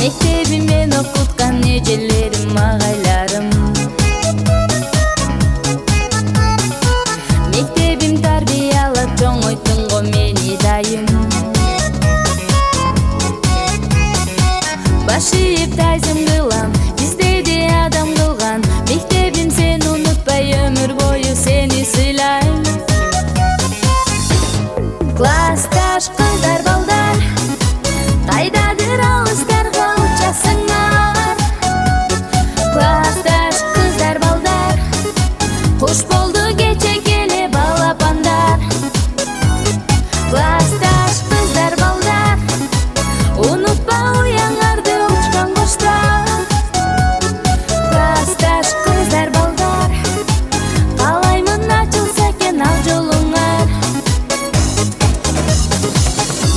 Мектебимден окуткан эжелерим, агайларым. Мектебим тарбиялап чоңойттун го мени дайым. Баш ийип тайзым кылам, бизди де адам кылган. Мектебим сен унутпай өмүр бою сени сыйлайм. Классташ кыздар балдар, кайдадыр алыстарга учасыңар. Классташ кыздар балдар, куш болду кече келе балапандар. Классташ кыздар балдар, унутпа уяңарды учкан коштар. Классташ кыздар балдар, каалаймын ачылса экен ал жолуңар.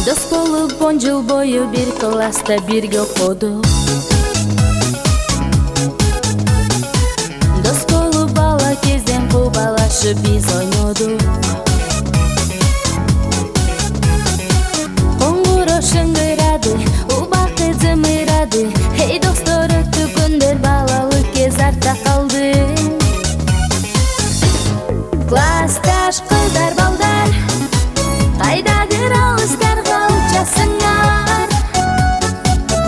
Дос болуп 10 жыл бою бир класста бирге окудук. Дос болуп бала кезден кубалашып биз ойнодук. Коңгуроо шыңгырады, убакыт зымырады. Эй достор, өттү күндөр, балалык кез артта калды. Классташ кыздар балдар, кайдадыр алыстарга учасыңар.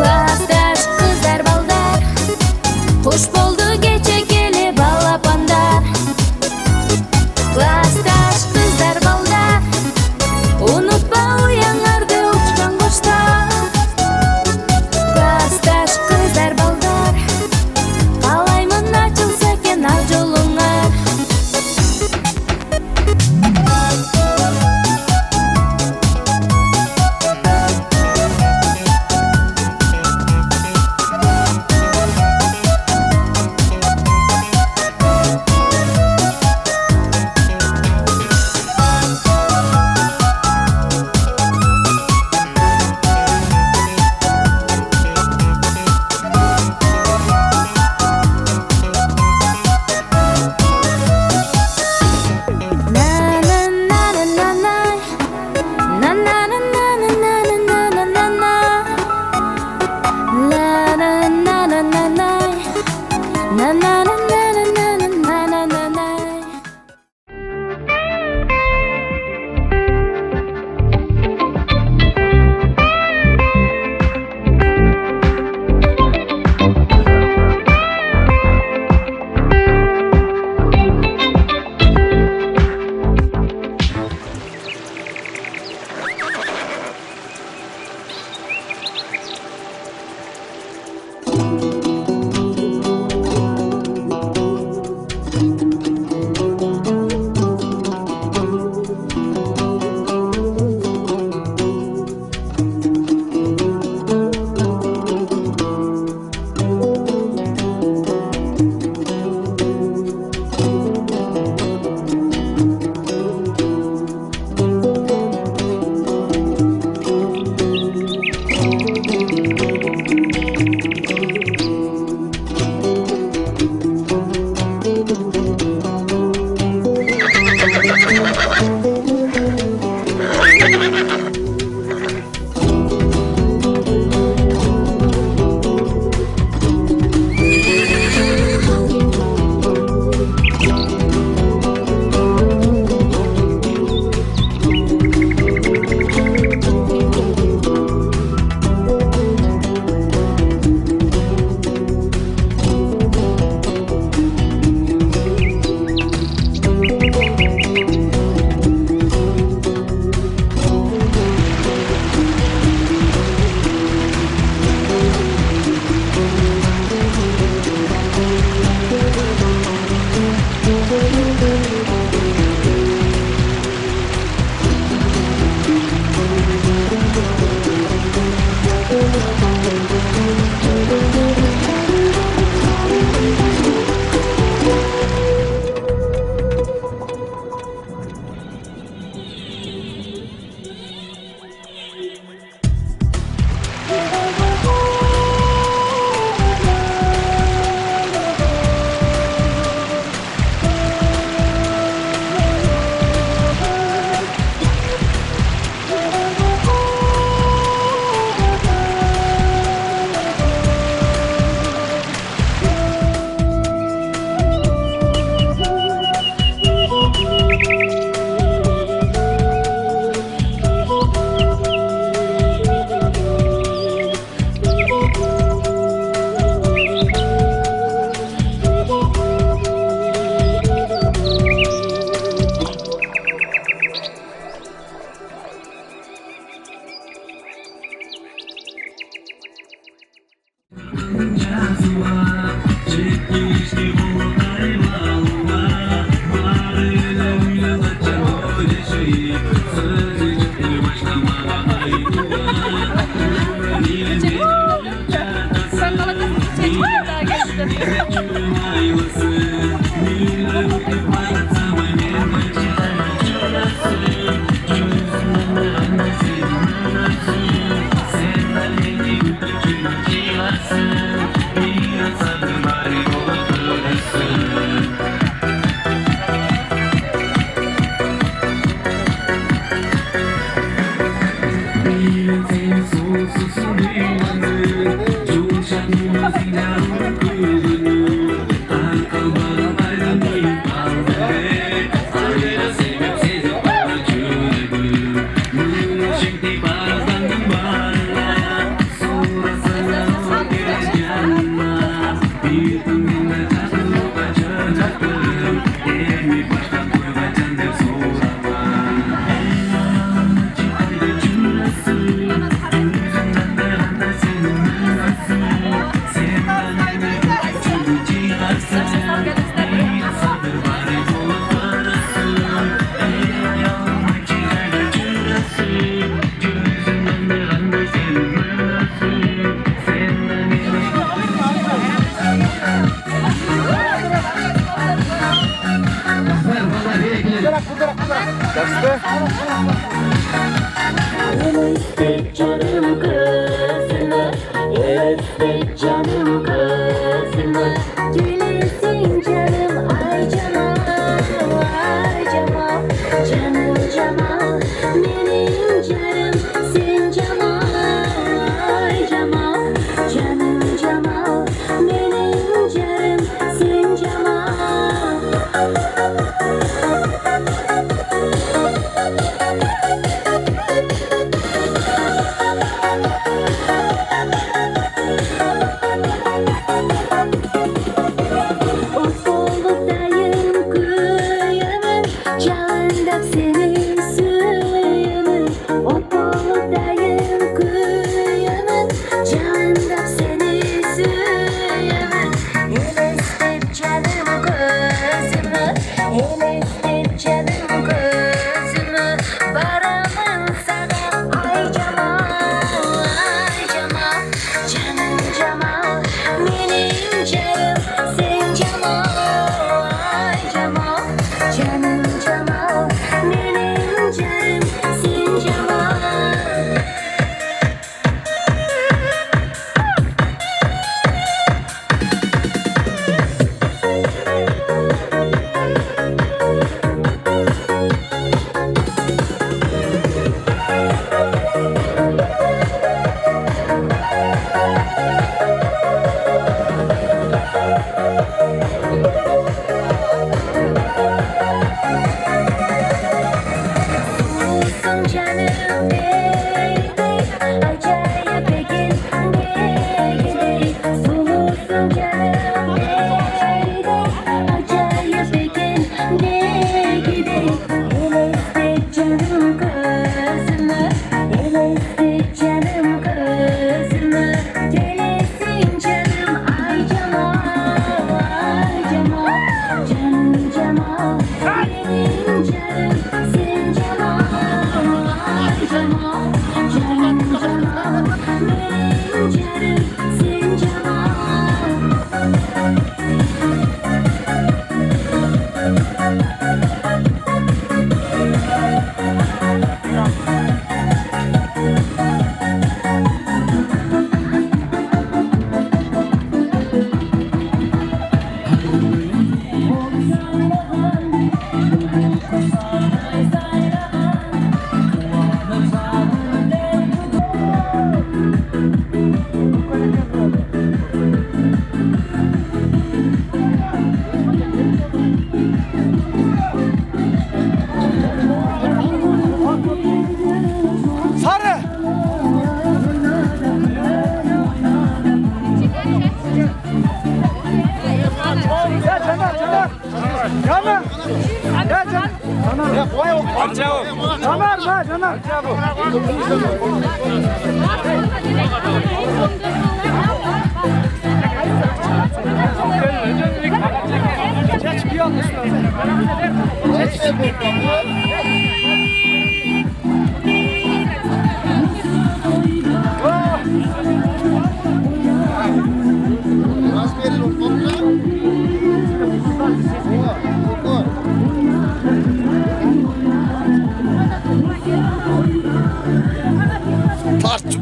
Классташ кыздар балдар, куш болду кече келе балапандар. Классташ кыздар балдар, унутпа уяңарды учкан коштар. Elbette canım kızımı, elbette canım kızımı. Gülesin canım ay Cemal, ay Cemal. Canım Cemal, benim canım sen Cemal, ay Cemal. Canım Cemal, benim canım sen Cemal. Canar,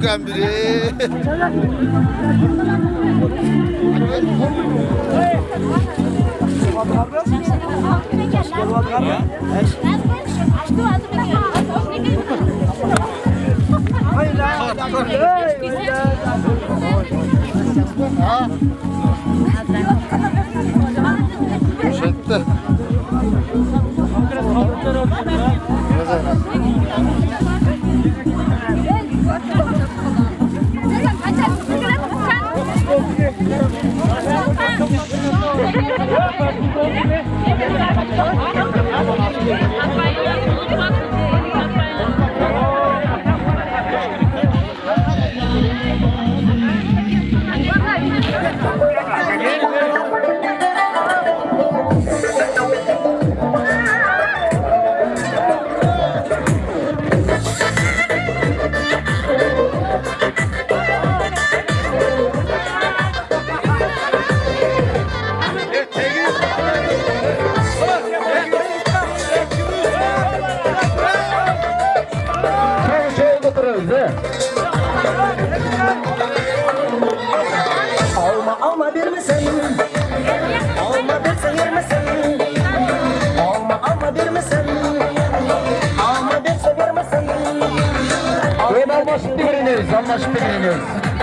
Türk'ten biri. Şetti. Alma bir misin? Alma bir seyir misin? Alma bir misin? Alma bir seyir misin? Böyle anlaşıklı biriniz, anlaşıklı biriniz.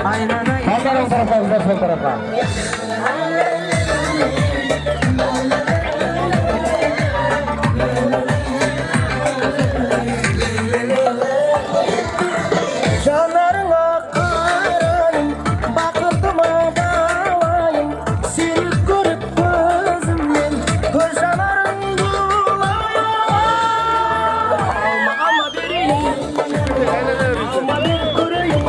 Aynen aynen. Sağdan o tarafa, uzak o tarafa. Canlarına kırarım, bakıtıma bağlayım. Seni görüp gözümden, göz yanarım dulayım. Alma biriyim, alma bir kuruyum.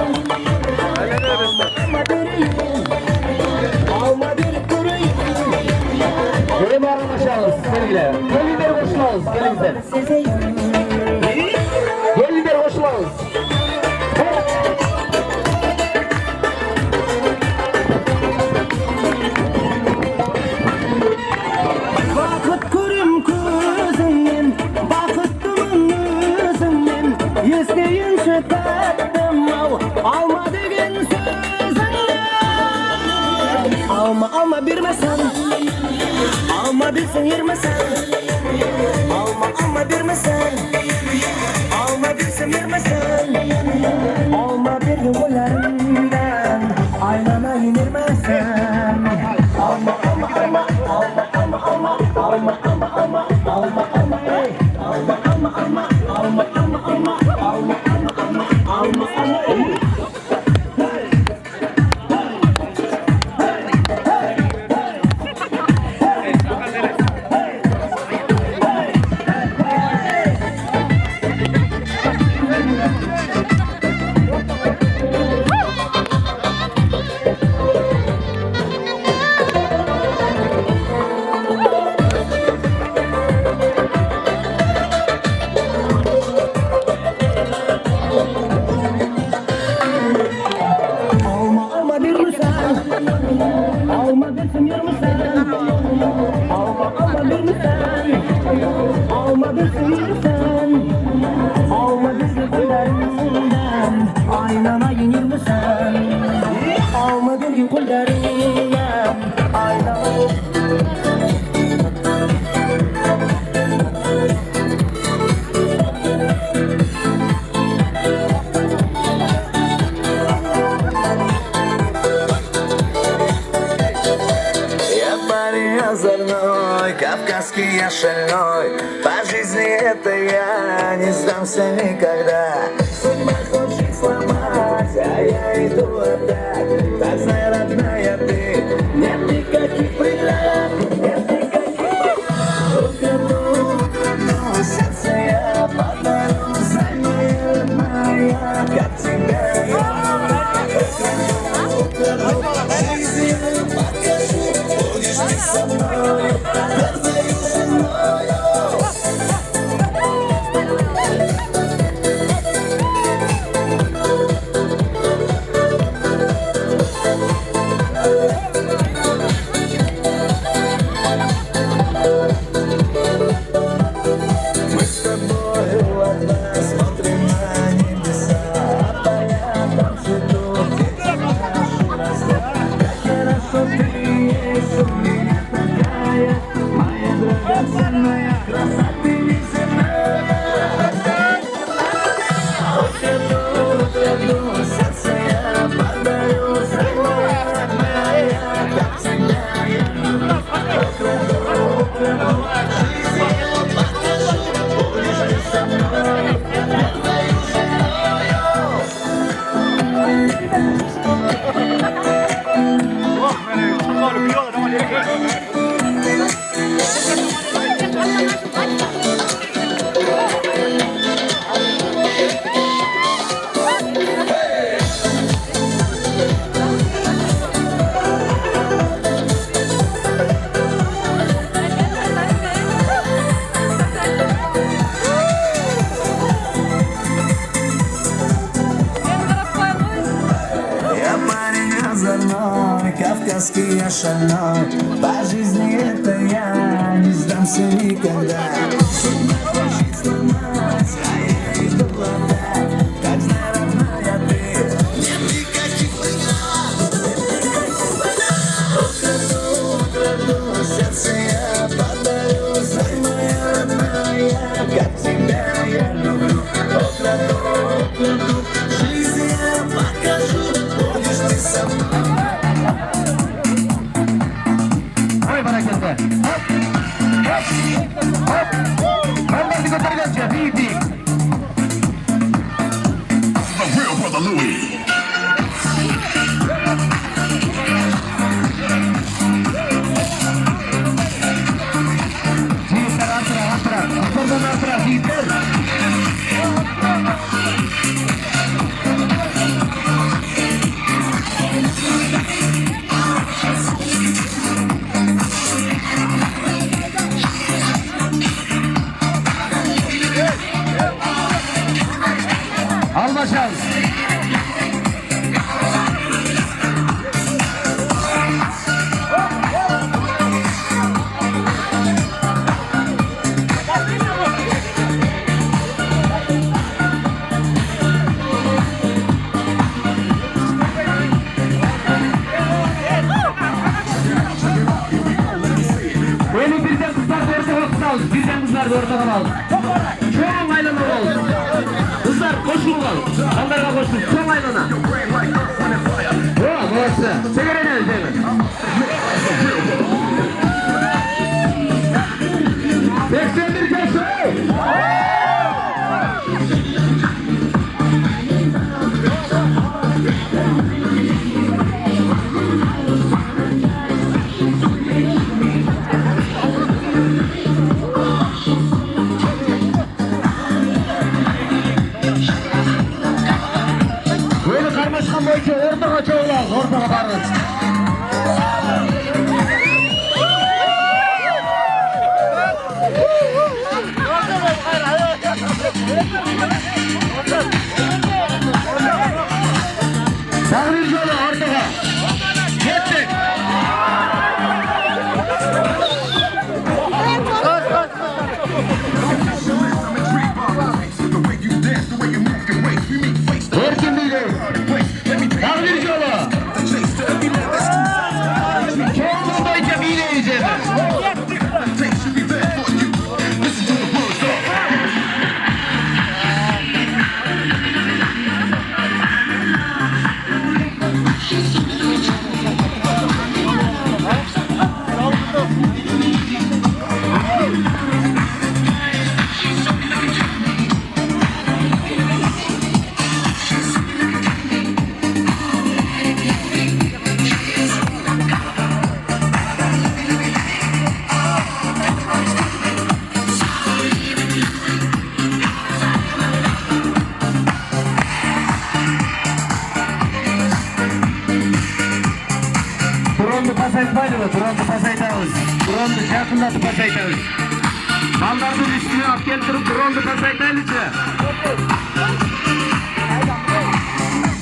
Alma biriyim, alma bir kuruyum. Böyle mi anlaşalım sevgiler? Gelinler hoş olsun, gelinler. Sizeyim. Gelinler hoş olsun. Bakıt görüm gözünden, bakıttımın özünden. İsteyin şu tattım alma degen sözünden. Alma bir mesen, alma bir seyir mesen. Alma bir mesen, alma bir seyir mesen. Alma bir yollarından, aynana inirmesen. Alma bir misal, alma bir seyir misal. Alma bir misal, alma bir seyir misal. Alma bir yollarından, aynana inir misal. Alma bir yollarından, aynana. Озорной, кавказский я шальной. По жизни это я не сдамся никогда. Судьба хочет сломать, а я иду опять. Так знай, родная, ты, нет никаких преград, нет никаких преград. Украду сердце я подарю взамен, родная, как тебя я. Украду жизнь я покажу, будешь ты со мной, гордою женою. Я парень озорной, кавказский я шальной. По жизни это я не сдамся никогда. Судьба хочет сломать, а я иду латать. Как знай, родная ты, нет никаких вариантов. Украду сердце я подарю. Знай, моя родная, как тебя я люблю. Украду жизнь я покажу. Будешь ты со мной. Ой, hareketi. Hop. Hop. Hop. Bombası götüreceğiz. Büyük büyük. The real brother Louis. Yiğitler hatıra hatıra. Aslında hatıra yiğitler. Alma şans. Beni birden kızlar da ortaya kısal. Birden kızlar da ortaya al. Çoğun aylana ol. Kızlar koşun ol. Onlara koşun. Çoğun aylana. O, burası. Segere ne ödeyim? 81 köşe. Böyle karmaşıkan boyunca ortağa çoğular. Ortağa varız. Tahrir yolu ortağa. Gittik. The way you dance, the way you move your waist, we make face the Erkin değil. let me take Tahrir yolu. the chase to every man that's Çoğunluğun boyunca bir yiyeceğiz. take should be there for you. Listen to the words of Drondu pas etmaydı mı? Drondu pas etmemiz. Drondu yakınlatı pas etmemiz. Bandardın üstüne at geltirip drondu pas etmelice.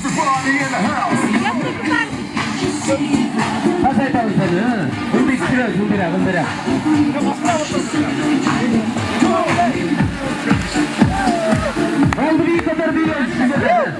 everybody in the house. Pas etmemiz seni. Bunu istiyor. Hımbıra hımbıra. Oldu bir kadar biliyoruz size de.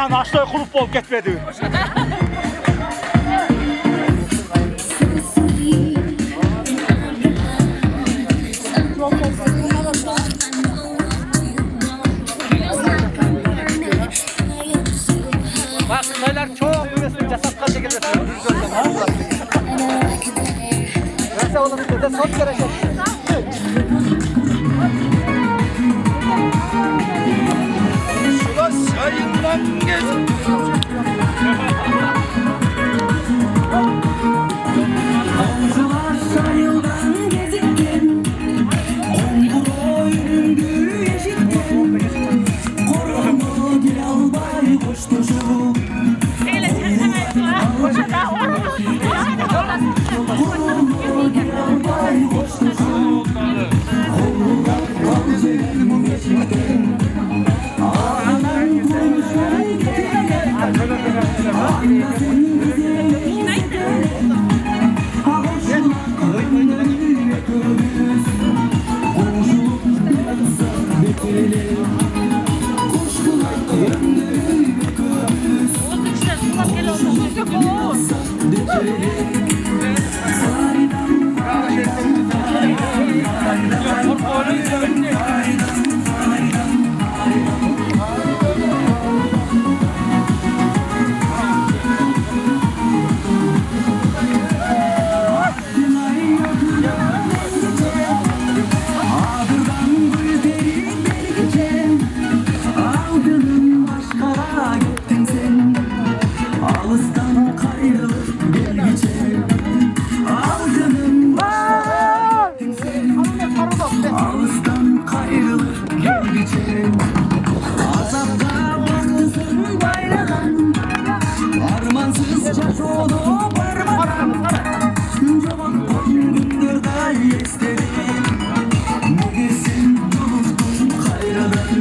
Anan aşağıya kulüp olup gitmedi. Bak sayılar çok üretim casatkan şekilde. Nasıl oğlum de son gelecek. Şurada sayından gez. Sayıldan gezittim, kondur oyundu eşittim. Korundu bir albay koştucu. Korundu bir albay koştucu. Kollar kalbim geçittim. Ağanan konuşmayı getirdim. Anlasın güzel geçittim. Ağızdan kayrılır gel geçerim. Azapta bakılsın bayradan, armansızca çoğunu parmadan. Cevap gündür dahi isterim. Ne girsin tutuldum kayradan.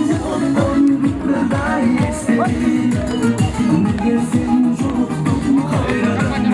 Cevap gündür dahi isterim. Ne girsin tutuldum kayradan.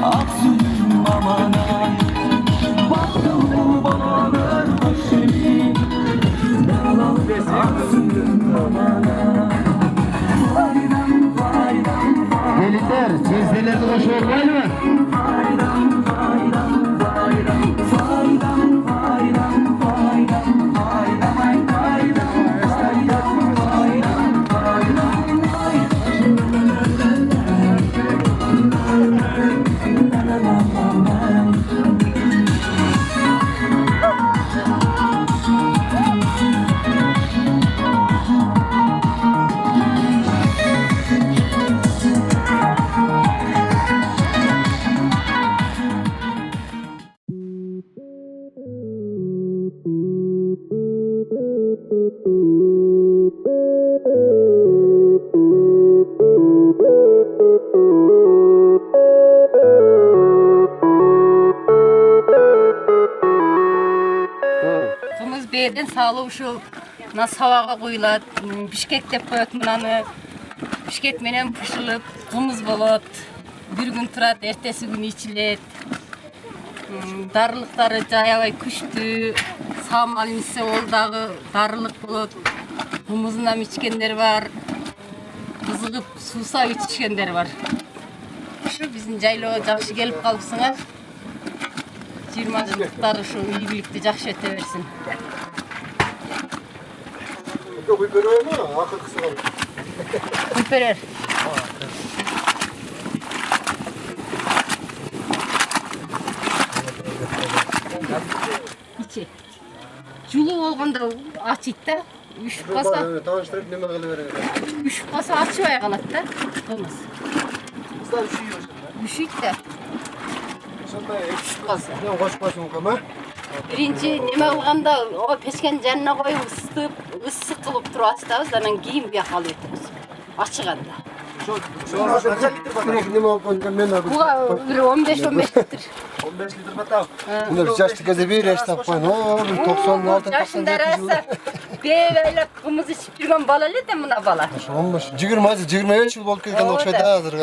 Aksın amana, baktım bana ver başını. Aksın amana. Faydan faydan faydan. Gelinler, çizgilerinde boş olmayı mı? Faydan faydan faydan. Faydan faydan faydan. Faydan faydan faydan. Faydan Kımız berden sağlı uşu nasıl havaga koyulat, Bişkek dep koyat mınanı. Bişkek menen pişilip, kımız bolat. Bir gün turat, ertesi gün içilet. Darılıkları jayabay küçtü. Sağmal ise ol dağı darılık bolat. Kımızından içkenler var. Kızıgıp susa içkenler var. Şu bizim jaylığa jakşı gelip kalıpsınlar. 20 yıllıkları şu iyi birlikte jakşı öteversin. Bu bir bölüm mü? Akıl kısa kalır. Küperer. İçi. Julu olganda açıydı da, 3 kasa. Tanıştırıp neme kılıverin. 3 kasa açıvaya kalat da. Olmaz. Kızlar üşüyor şimdi. Üşüyt de. Şunday ekşi Kalsın. ne hoş başım kama. Birinci neme kılganda o peşkenin janına koyup ısıtıp ıssık kılıp turasıtabız anан kийин бияка алып өтөбүз. Ачыганда. Şuna şöyle getir bana. Ne yapalım ben abi. Буга бир 15-15 литр. 15 litre batam. Bunlar yaşlı geze bir yaş tapmayın. Oo, 96 Жашында раса бебейлеп кымыз ичип жүргөн бала эле да мына бала. 15. 23 yıl болып келген окшойт азыр.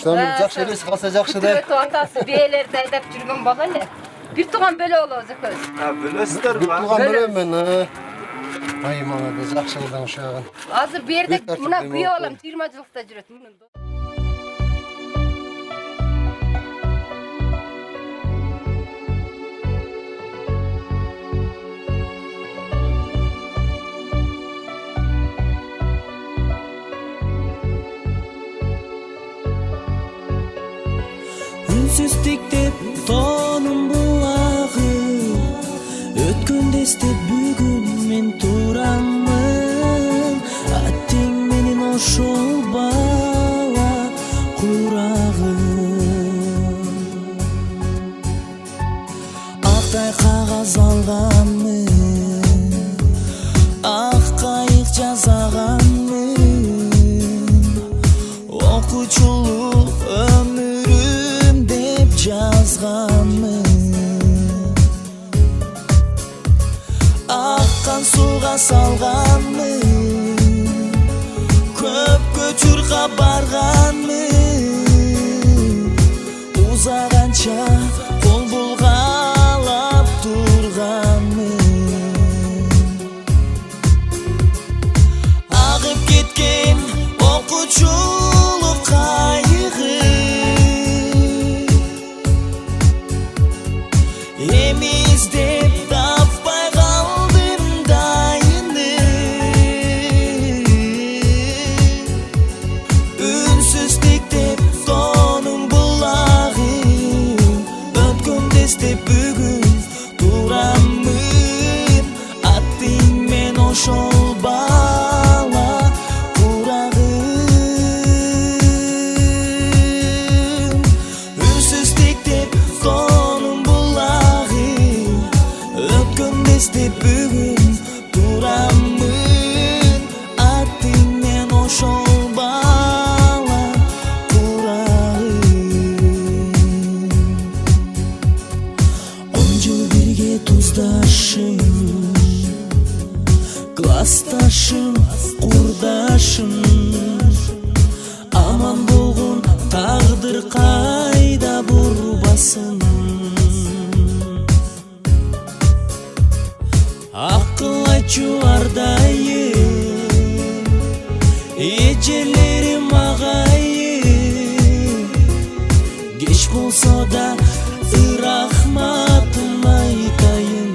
Şuna жакшы элес калса жакшы да. Күтүп атасы бээлерди айдап жүргөн бала эле. Бир тууган бөлө болобуз экөөбүз. Ha bilesizler mi? Туган берем мен. Ай мана да жакшы кылдың ошогон. Азыр бу жерде мына күйөө балам 20 жылкта жүрөт. Үнсүздүктеп тоонун булагы өткөндө эстеп бүгүн мен турамын аттең менен ошол бала курагым актай кагаз алганмын ак кайык жасаганмын окуучулук өмүрүм деп жазганмын аккан сууга салганмын көпкө чуркап барганмын узаганча кол булгалап турганмын агып кеткен окуучулук кайыгы эми издеп таппай калдым дайыны үнсүздүктеп тоонун булагы өткөндө эстеп бүгүн турамын аттың мен ошол бала курагым үнсүздүктеп тоонун булагы өткөндө эстеп бүгүн турамын аттың мен ошол бала курагым 10 жыл бирге туздашым классташым курдашым аман болгон тагдыр кайда бурбасын акыл айтчу ардайым эжелерим агайым кеч болсо да рахматым айтайын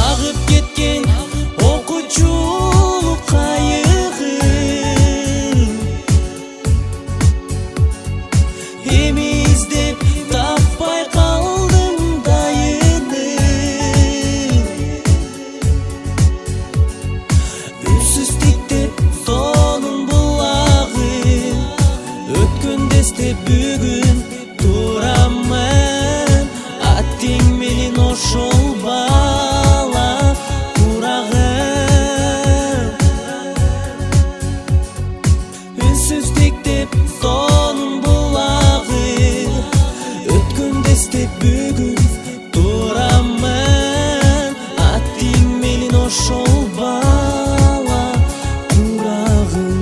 агып кеткен окуучулук кайыгы эми издеп таппай калдым дайыны үнсүздүктеп тоонун булагы өткөндө эстеп бүгүн турамын аттең менен ошол бала курагым үнсүздүктеп тоонун булагы өткөндө эстеп бүгүн турамын аттең менен ошол бала курагым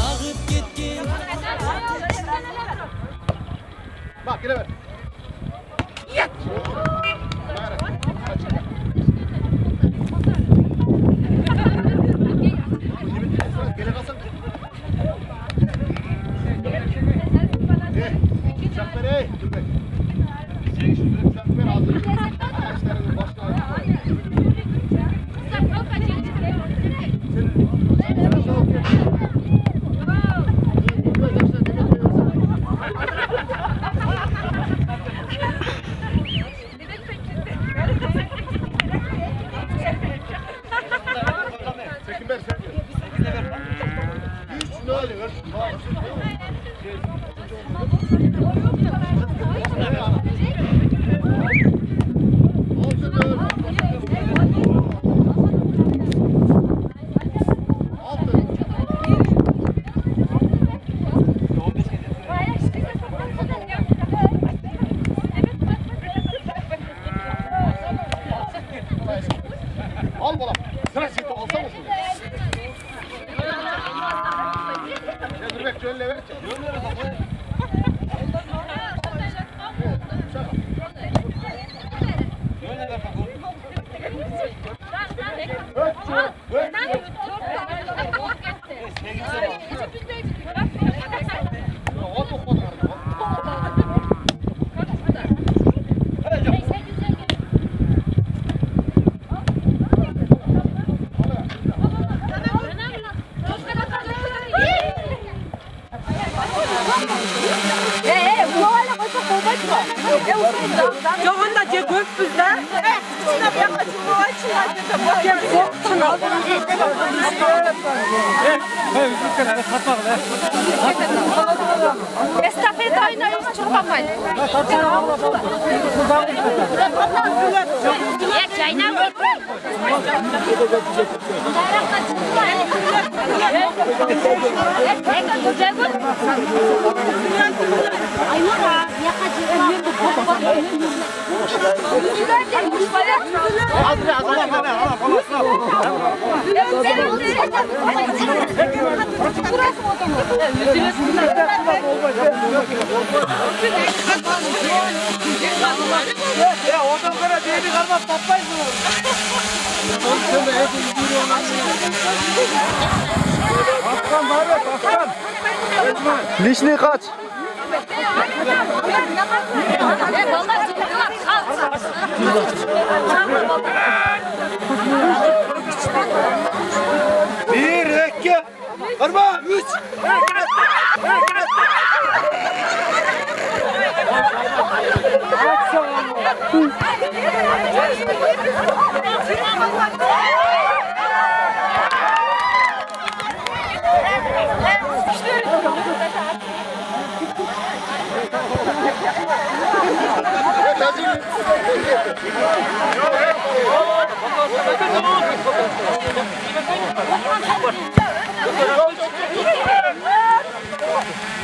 агып кеткен Bak gire ver. Gele kalsın. Uçak ver ey. Dur be. Şey şu uçak ver hazır. Arkadaşlarının başına. Жоғында же көппіз да. Чынап яққа чынап эстафета ойнайбыз чуркамай. Жайнап. Odan göre değeri karmak tapmayız. Aslan bari aslan. Lişni kaç? Bir, iki, kırma, üç.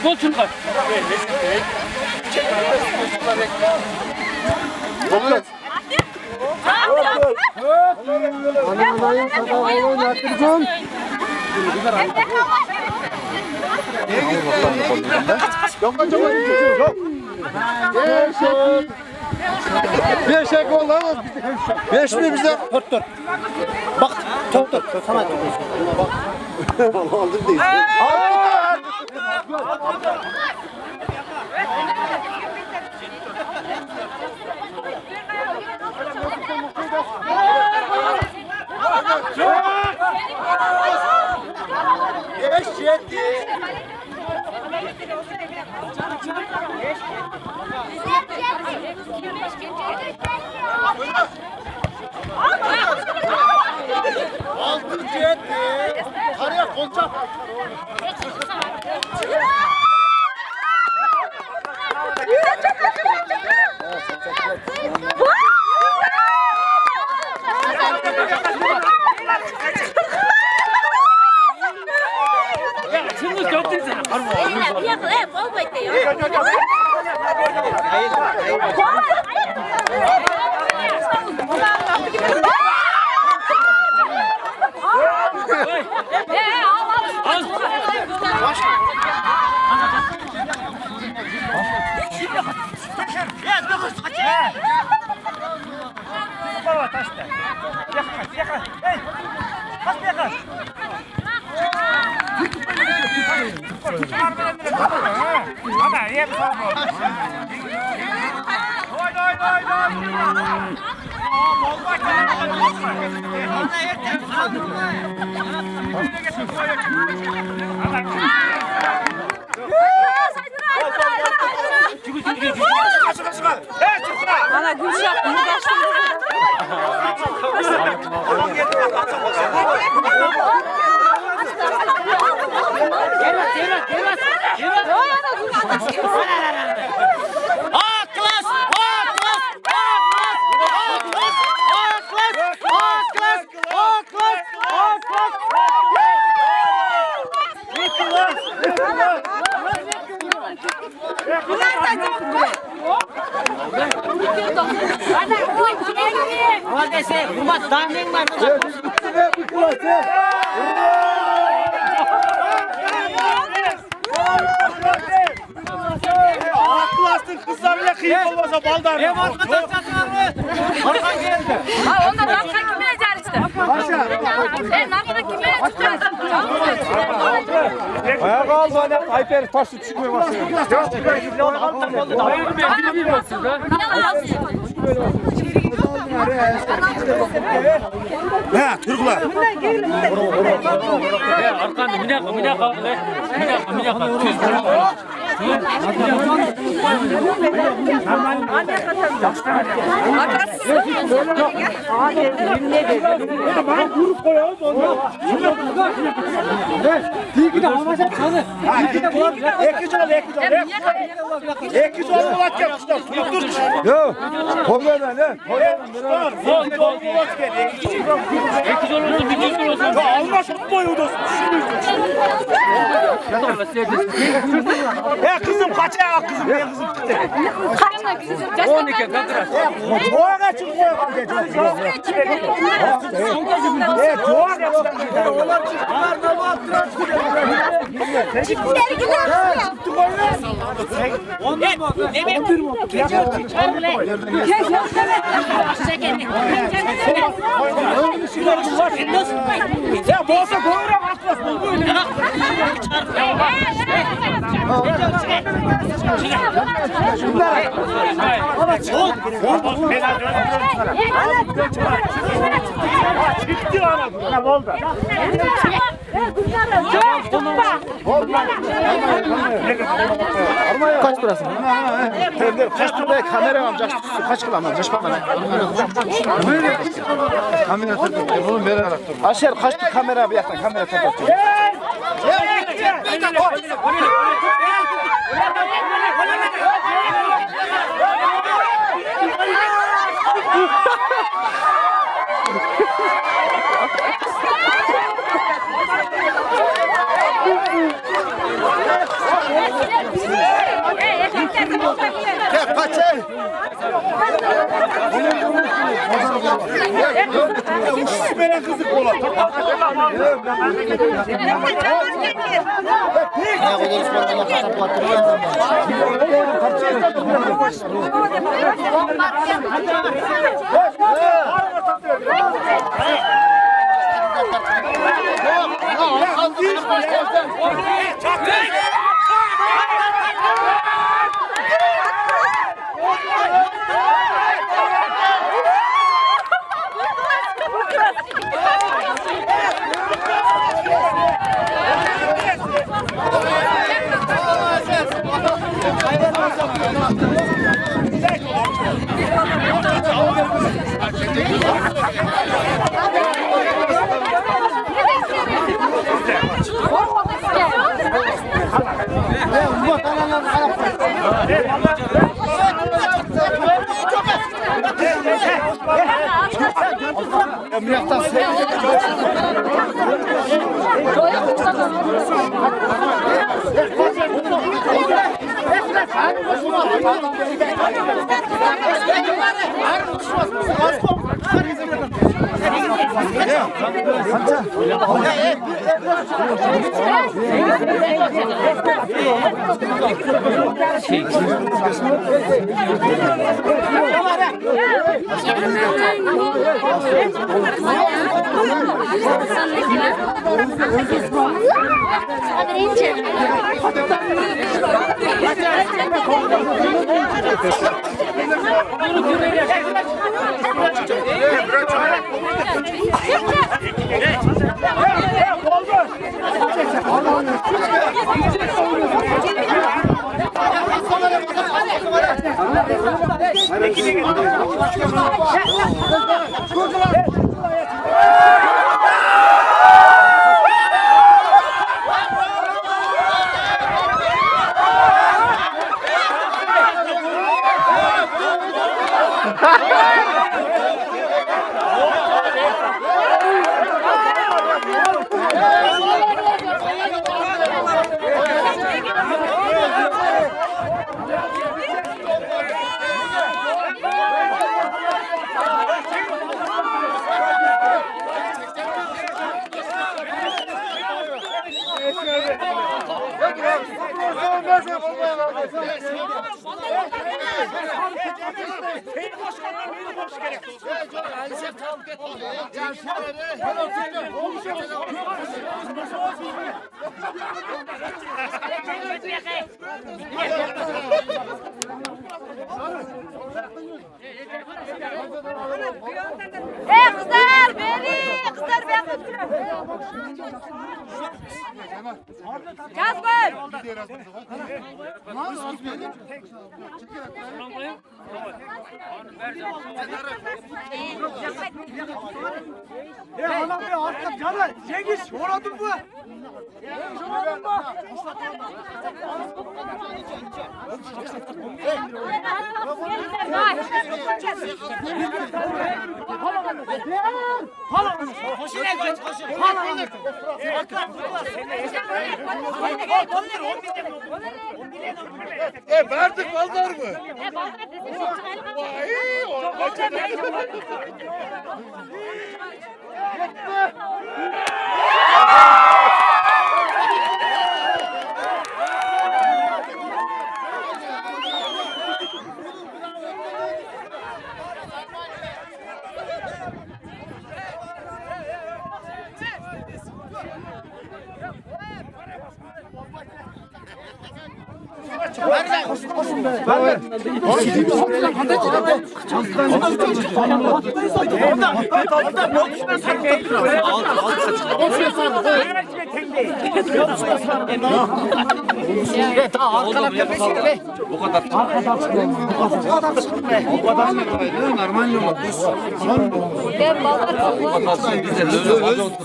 Gol çırpar. Anayın sabahını yatırdım. Yok. Beş ek olamaz. Beş mi bize? Tut. Bak, tut. Sana bak. Aldım değil. Araya konçak. Ana Gülşah bunu Kızlarla kıyıp olmasa baldan. Ev arkadaşlar mı? Arkan geldi. Ha onlar arka kime yarıştı? Arkada kime yarıştı? Ayağa kaldı hani Ayper taşı çıkmıyor basıyor. Hayır ben bilmiyorsun da. He Türkler. Arkanda minaka. Yok. Koymadan ne? Ya kızım kaç ya kızım ya kızım. Çoğa kaçın koyalım. Çoğa ya bolsa koyuram Kaç burası? Kaç buraya kamera alacak. Kaç kilo ama? Kaç bana? Kamera takıyor. Oğlum ver ara. Aşer kaç kamera bir yaktan kamera takıyor. Ya kaç benim kızı kola. Kızlar beni, kızlar Jasper! Ana be arka canı. Cengiz oradın mı? Verdik pazar mı?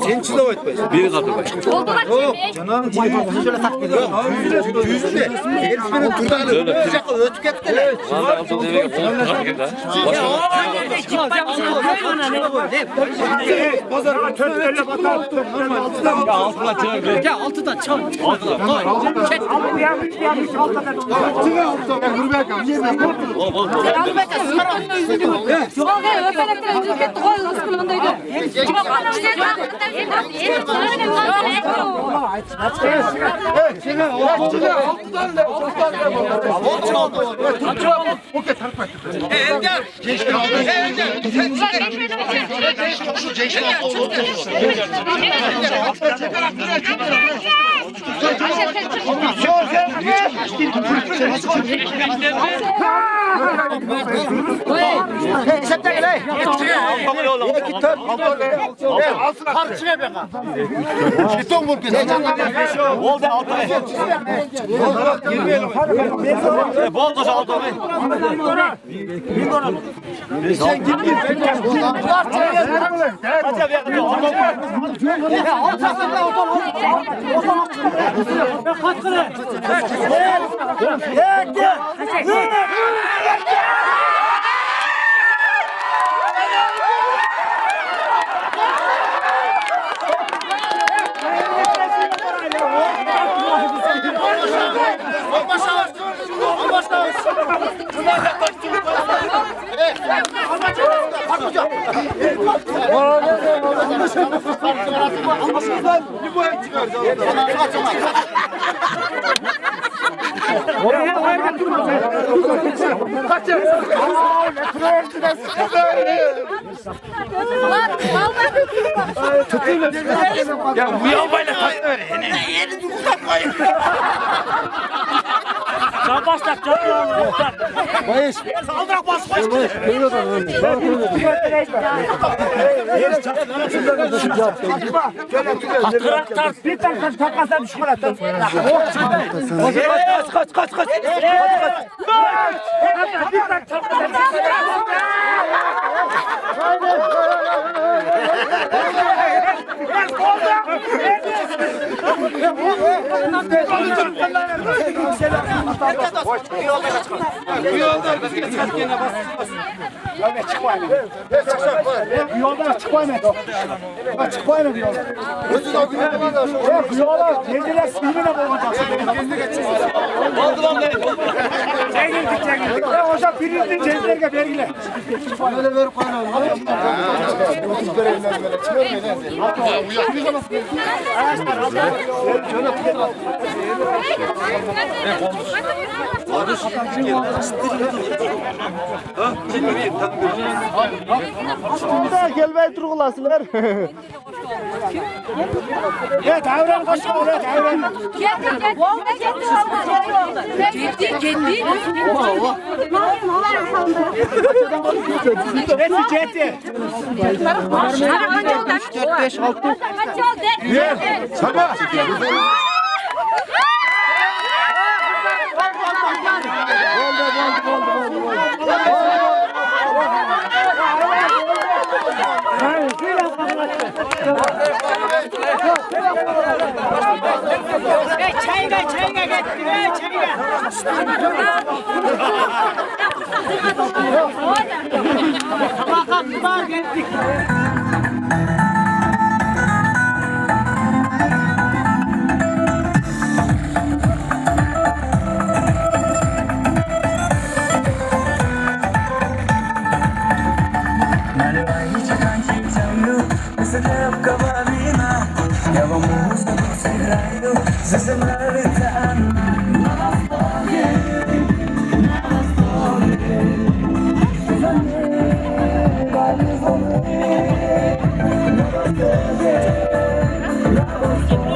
Sen çılav etmeyiz. Bir katı. Canım şöyle takmıyor. Yüzde. Heriflerin turda ötük ettiler. Valla altın nereye gitti? Pazar kötülerle batar. Altına çağır. Ya altıdan çal. Yanlış altıdan. Çıkıyor altıdan. Gurbet kam. Yerden korktu. Ya bu yavbayla kaçtı. Yeni tutakmayın. Can başlat canım. Bayış. Saldırak bas baş. Kırak tart. Bir tane takasla düşman atar. Kaç. Yolda çıkmayın. Çıkmayın diyor. Yolda geldiler filmine boğacaksın. Oldu lan ne? Çekildik. Hocam birinci cezlerge vergiler. Böyle ver koyalım. Gelmeyi durgulasınlar. Evet, davran koşun. Gitti. Hepsi ciddi. 4, 5, 6. Sabah. Çayına getir. Çayına. Bak geldik. Наливайте кончицаю, высоко в коварина. Я вам музыку сыграю, заземляется она. На востоке, на востоке. За небо безумие. На востоке, на востоке.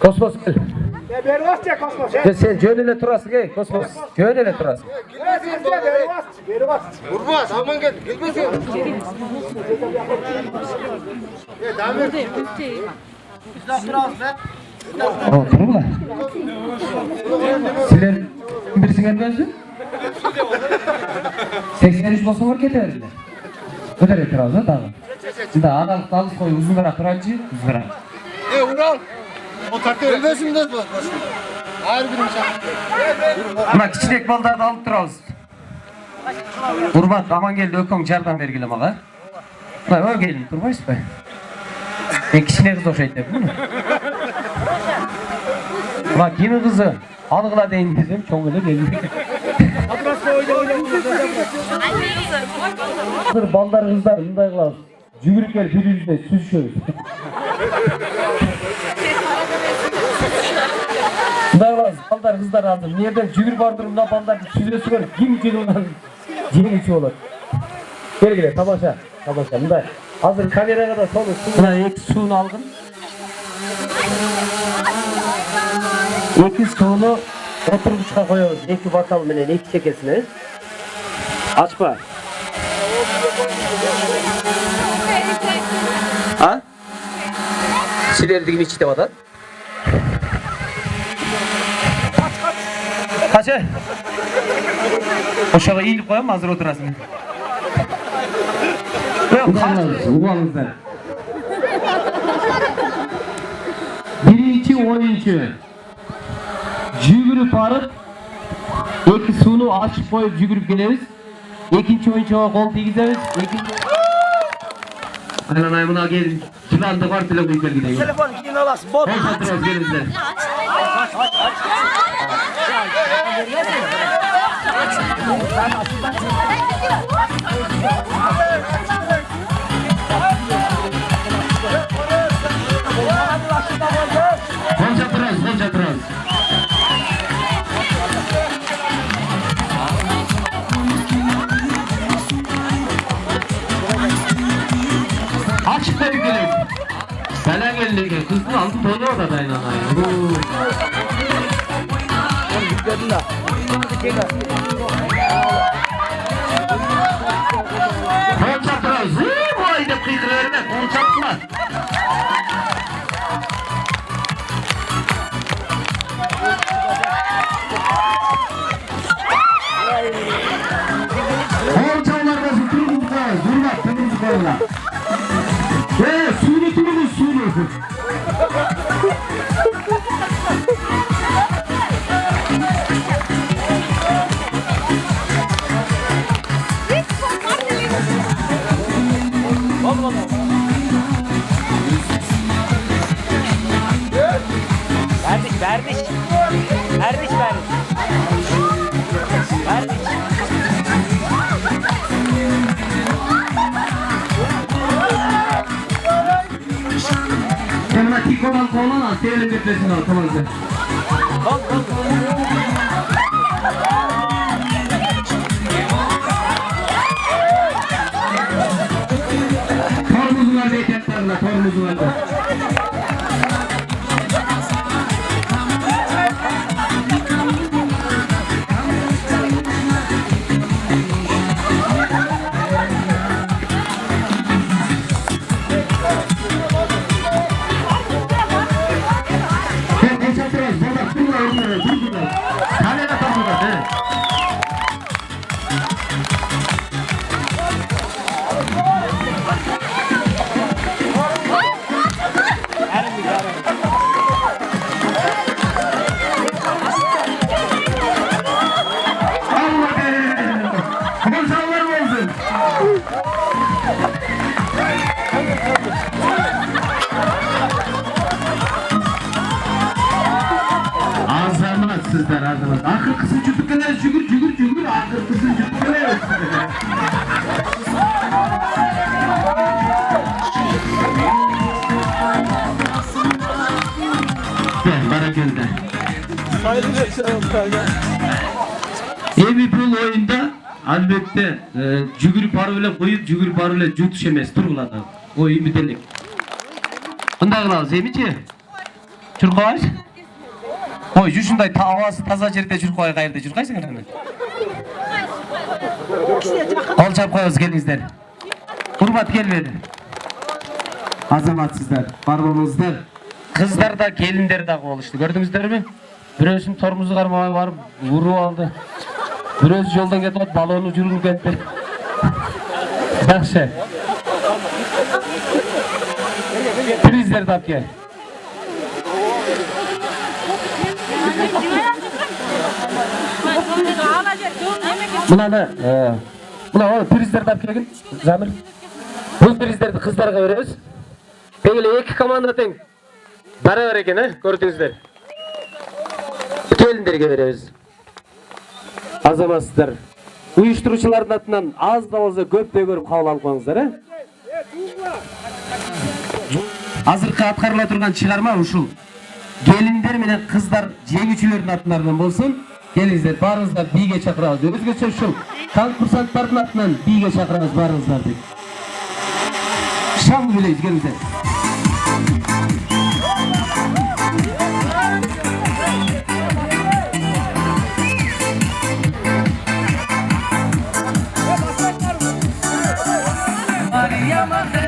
Kosmos gel. Bervasça kosmos. Gel sen jönüne turasın gel Kosmos. Jönüne turasın. Bervas. Urmaz, aman gel. Gelmesin. Tamam kırmızı. Sizler birisi gelmezsin. 83 basın var keterinde. Öder etirazı da. Şimdi adalık dalış koyu uzun bırak kırancı uzun bırak. Ural. O tartı ölmesin de bak. Her birim sen. Buna kiçinek baldarda alıp durarız. Urbat aman geldi ökön jardan vergile mağa. Buna gelin durmayız be. Ben kiçinek kız okşaydı değil mi? Bak yine kızı alıgıla deyin dedim çoğunu geldi. Hazır baldar kızlar bunday kılar. Cügürük gel bir yüzüne süzüşüyoruz. Bunday kılar baldar kızlar aldım. Nereden cügürük vardırımda baldar süzüle sürer. Kim cügürük cügürük içi olur. Gel gel tamaşa. Tamaşa bunday. Hazır kameraya kadar sonu. Buna ek suyunu algın. Eki suyunu oturguçka koyuyoruz. Eki bakalım bile eki çekesine. Açma. Ha? Silerdiğin içi de vadan. Kaçı? Oşağa eğilip koyalım hazır oturasın. Yok kaç? Uğalızdan. Birinci oyuncu. Cügürüp arıp iki sunu açıp koyup cügürüp geliriz. İkinci oyuncuya kol tegizeriz. Aynen aymına gelin. Çılandı var telefonu gidelim. Telefon yine alasın. Bot. Konsantre gelinizler. Konsantre. Açık da yükleyin. Selen geldi. Kızını aldı dolu orada dayananayı. Konsantre. Bu ayda kıyıklarına konsantre. Ortalar basın turumuz koyar. Durmak turumuz koyarlar. Suyunu turumuz suyunu. Verdik. 2 kodan kolan sevilip getmesin o tamamdır. Tormuzu var beyteklerinde, tormuzu var da. Sizler ağzınız. Akır kısım çutuklar cügür cügür cügür. Akır kısım çutuklar. Bana gönder. MVP oyunda albatta cügür parıyla koyup cügür parıyla cüt emas turguladi. O imitelik. Bunday qilamiz, emichi? Churqoy? Qo'y, shunday havasi toza yerda churqoy qayerda churqaysinglar endi? Olchab qo'yamiz, kelingizlar. Hurmat kelmedi. Azamatsizlar, barbo'mizlar. Qizlar da, kelinler de oluştu. Gördünüzler mi? Birösün tormuzu qarmagay barıp vurup aldı. Birösü yoldan ketip balonu jürülüp ketdi. Yaxshi. Prizler tap kel. Buna prizler tap kelgin. Zamir. Bu prizlerdi kızlarga beremiz. Pegile iki komanda teng. Beraber eken ha, gördünüzler. Kelinlerge beremiz. Azamatsızlar. Uyuşturucuların atından az da olsa köp de görüp kabul alıp koyuңuzдар ha. Azırkı atkарыла турган чыгарма ушул. Gelinler менен kızlar жеңүүчүлөрдүн атынан болсун. Келиңиздер, барыңыздар бийге чакырабыз. Өзгөчө ушул конкурсанттардын атынан бийге чакырабыз барыңыздар деп. Шам билейбиз, келиңиздер. Maria, Maria.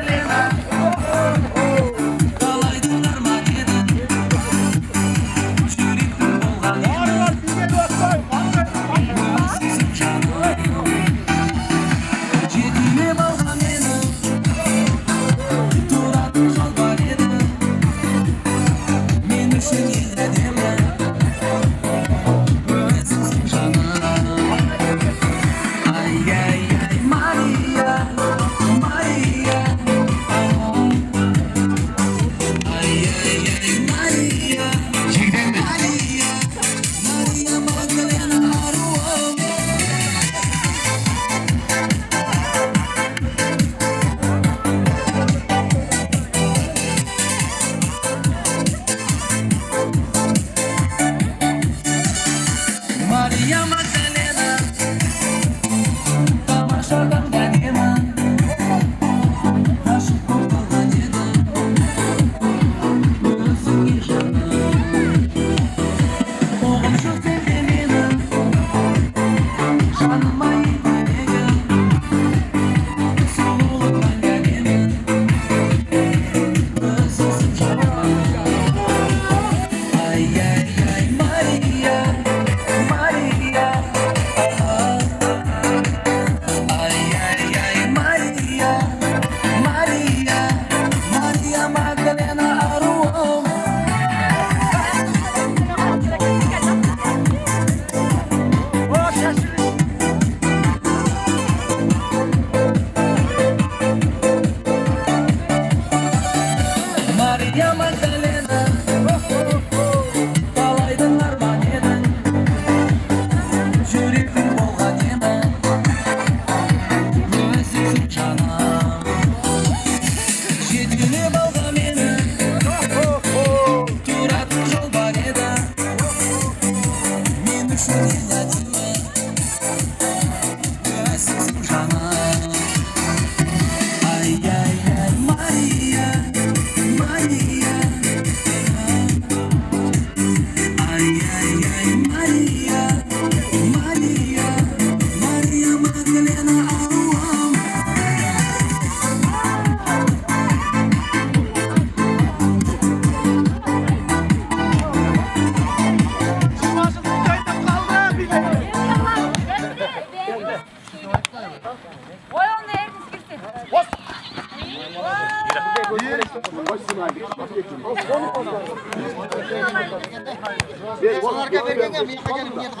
Onlarga berganga men qilganim men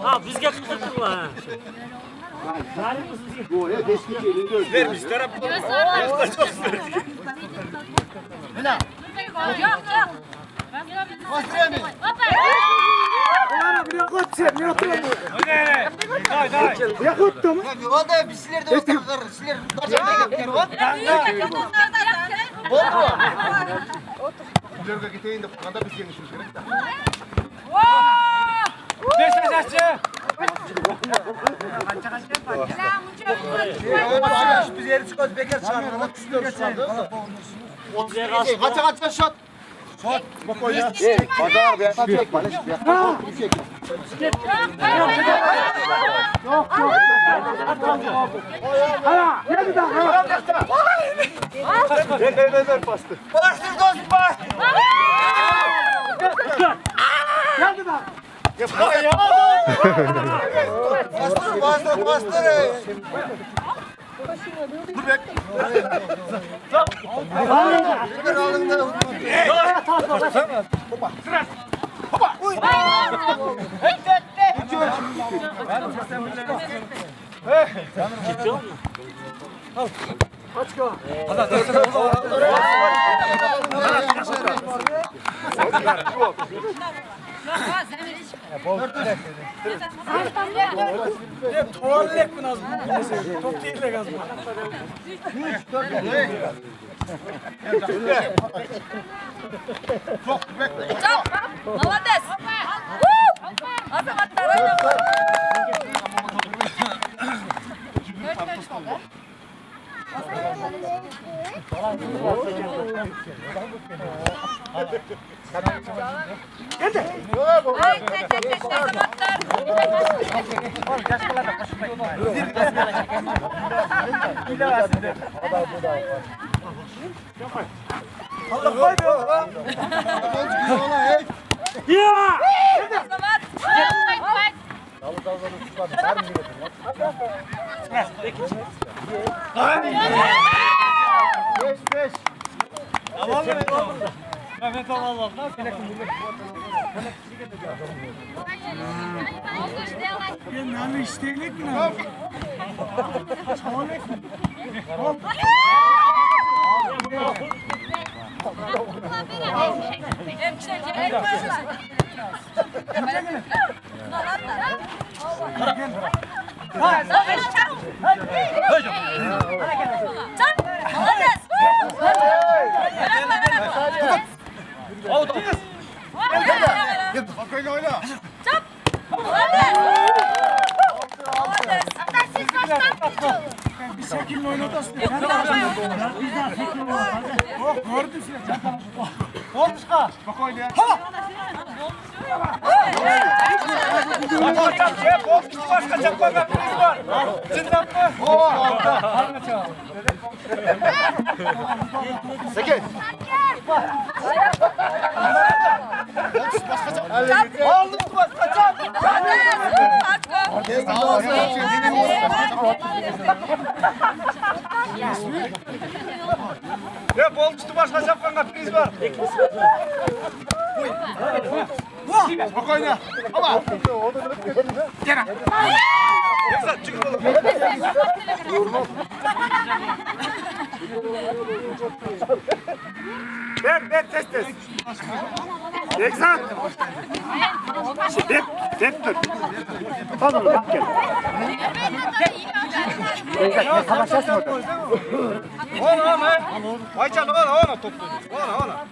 Ha bizga qiziqtirma. Vermiş taraf. Yok. Yakıttım. Vallahi biz sizlerde otururlar. Sizler kaçak bekler var. Sizlerge giteyim de kanda biz gelmişiz gerek de. Beş aşağı. Biz yeri çıkıyoruz bekar çağırıyorlar. Küsüyoruz şu anda. Kaça şat. Şat. Bak o ya. Pazar bir yasa çek. Bana bir yasa. Hala geldi daha. Ver pastı. Bastır dost bas. Geldi daha. Bastır. Dur bek. Bir alında. Tuvalet mi lazım? Top değil de gazma. Молодец! Азаматтар Başka çakmadan priz var. Zindan mı? Sekiz. Aldık bas kaçak. Ya bolçtu başka çapkanga priz var. Spokojnie. Oba. Gene. Eksat çıkın oğlum. Ver test. Eksat. Dep dur. Tamam bak gel. Eksat savaşasın orada. Ona. Ayçan ona toplu. Ona.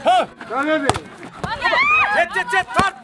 Ha! Gel. Cet tart.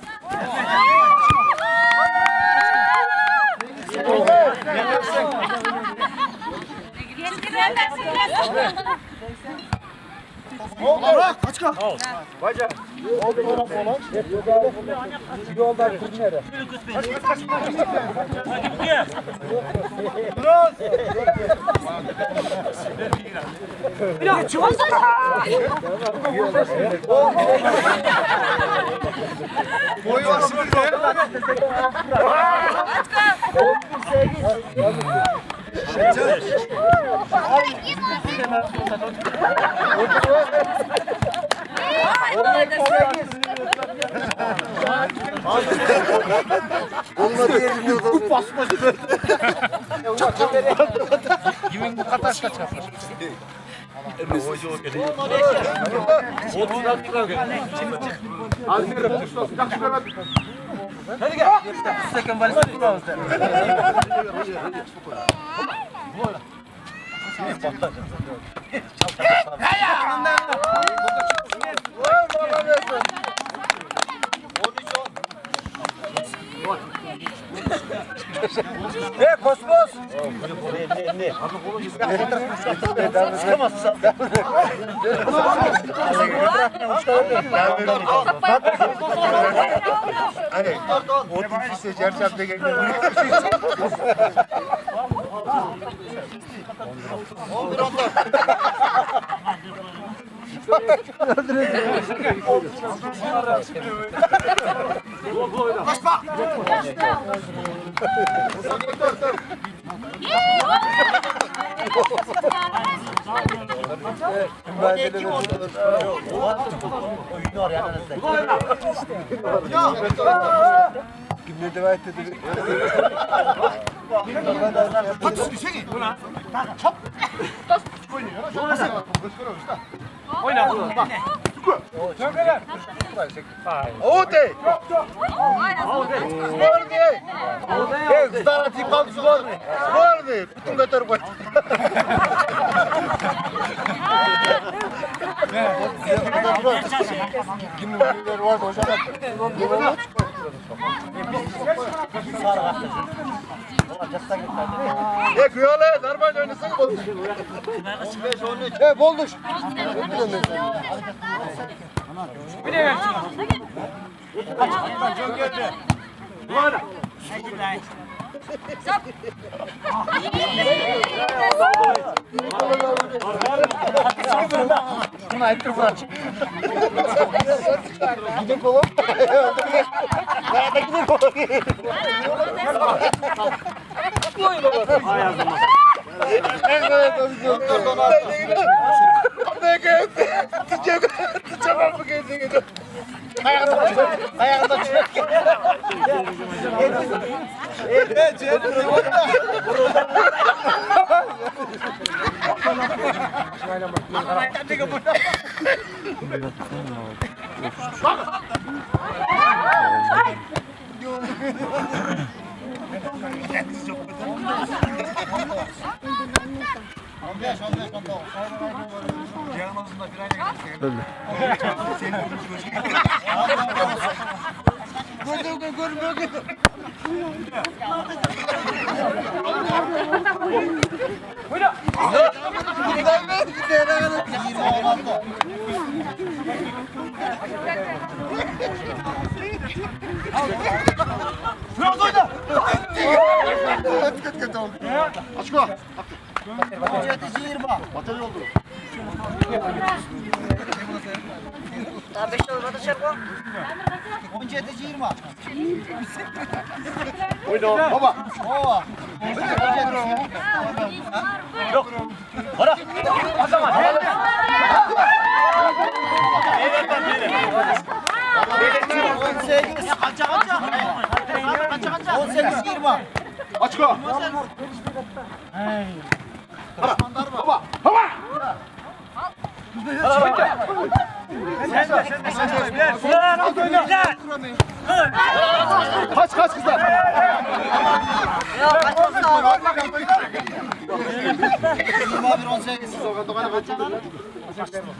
Kosmos. Ote. Spordi. Kızlar atayım kaldı spordi. Spordi. Bütün götür koy. Kimler var hocam? Kıyale darban oynasın bolduş. Bolduş. Bir de ver. Çok geldi. Bana. Bunu ayıptır bırak. Gidin kolum. Nerede gidin kolum? Koy baba. Hay ağzıma. Ne geldi? Tutacağım mı geldi? Ayağında çök. Evet, Açko. Öncetici 20. Batarya oldu. Daha 5 olmadı Şerko. Öncetici 20. Oyna baba. Oo. Yok. Bora. O zaman. Evet lan benim. 18. Kaça. 18 20. Açko. Hey. Baba. Baba. Kaç kızlar. Ya kaç kızlar. 21 18.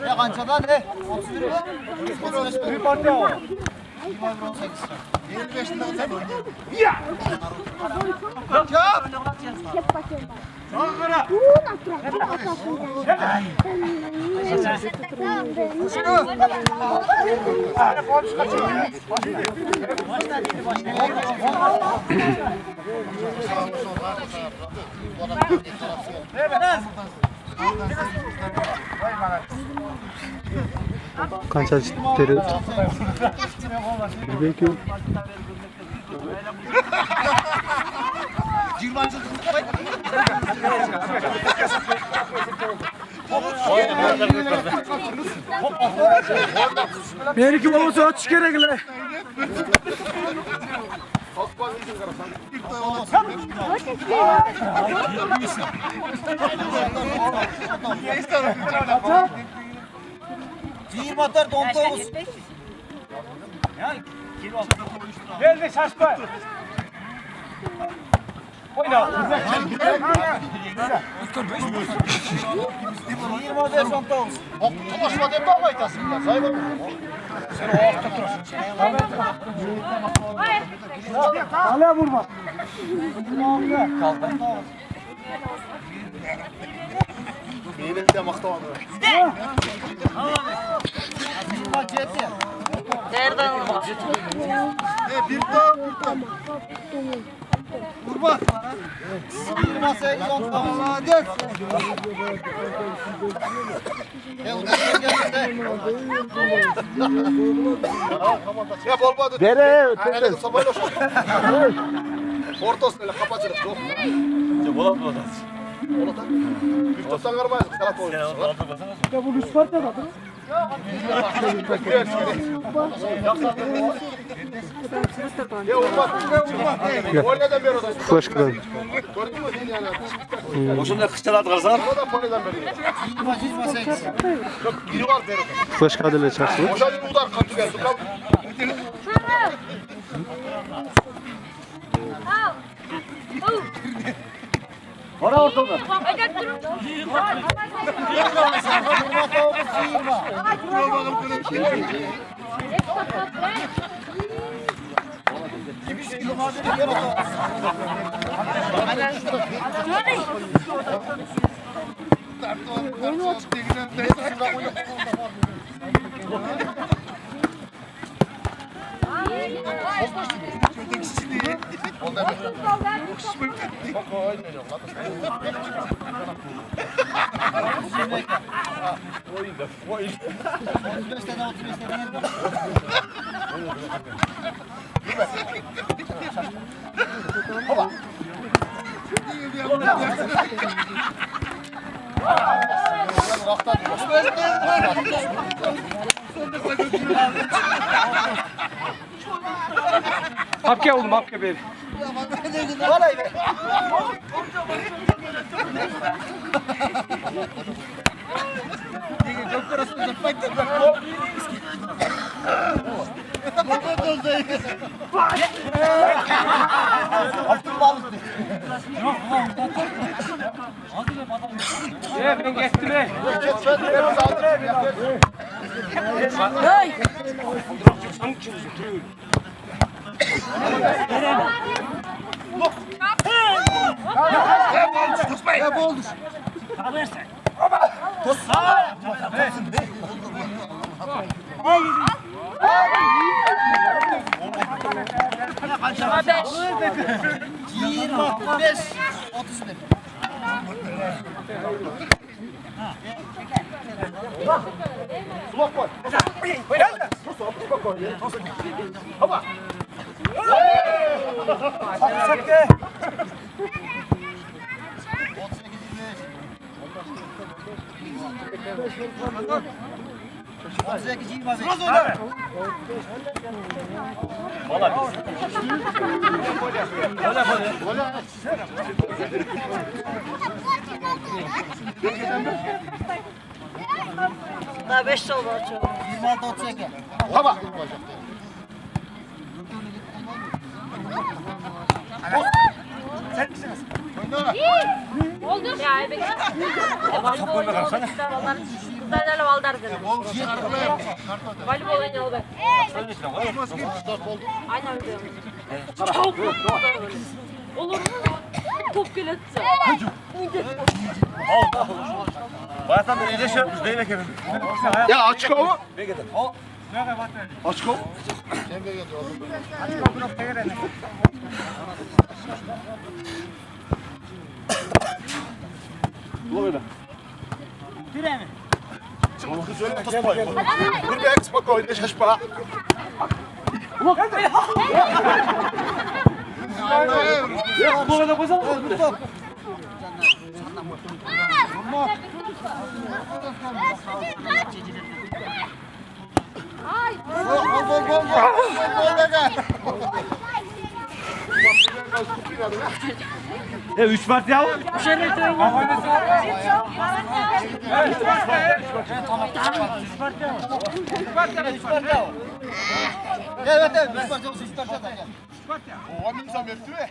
Ya kançadan ne? 31. Bir parça o. Kança çıtırı. Belki Benimki babası aç gerekli. motor dompavuz. Geldi şaşma. Oyna. Tomaşma dep almaytasın ya. Sayma. Hala vurma. Benim de maktavanı. Nereden olmaz? Bir tam. Kurban. 28 10 tamam. Hadi. Ya bolmadı. Dere, Aynen sabahla şu. Ortasıyla kapatırız. Yok. Bolat bolat. Bolat. Bir tutsan garmayız. Salat olur. Ya bu Isparta'da da. Ya olmaz. Polyadan beri odası. Hoş geldin. Gördün mü sen yani? Boşuna kışçalar kazan. O da polyadan beri. Çok biri var beri. Hoş geldin çarşı. Hoca bir udar katı geldi. Bana ortada. Hapke oğlum hapke beri. Vallahi be. Ben geçtim be. Daha 5 oldu açıyor. 26 32. Tamam. Oldu. Ya evet. Top koyma kalsana. Kızlar öyle baldar dedi. Voleybol oynayalı ben. Aynen diyorum. Olur mu? Top geletsin. Baştan bir iyileşir. Biz neyle kefim? Ya açık o mu? Açık o mu? Böyle. Dire mi? Kız öyle kız payı. Bir de ekspa koydu şaşpa. Ya bu arada koysana. Ya 3 Mart ya. Evet, 3 Mart. O, 10 insan bekliyor.